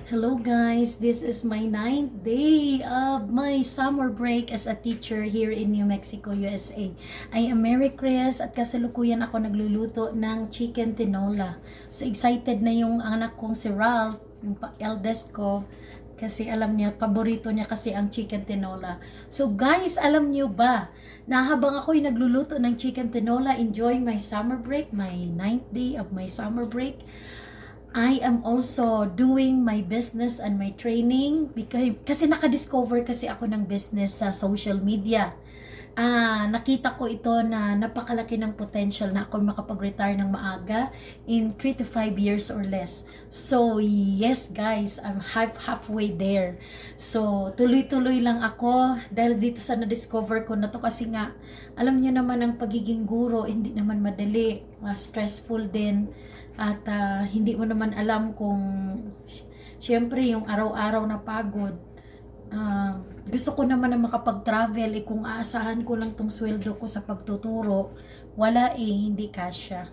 Hello guys, this is my 9th day of my summer break as a teacher here in New Mexico, USA. I am Mary Chris at kasalukuyan ako nagluluto ng chicken tinola. So excited na yung anak kong si Ralph, yung eldest ko, kasi alam niya, paborito niya kasi ang chicken tinola. So guys, alam niyo ba, na habang ako'y nagluluto ng chicken tinola, enjoying my summer break, my 9th day of my summer break, I am also doing my business and my training kasi nakadiscover kasi ako ng business sa social media. Nakita ko ito na napakalaki ng potential na ako makapag-retire ng maaga in 3 to 5 years or less. So, yes guys, I'm halfway there. So, tuloy-tuloy lang ako dahil dito sa na-discover ko na to kasi nga, alam niyo naman ang pagiging guro, hindi naman madali, stressful din. At hindi mo naman alam kung syempre yung araw-araw na pagod. Gusto ko naman na makapag-travel kung aasahan ko lang tong sweldo ko sa pagtuturo, wala hindi kasya.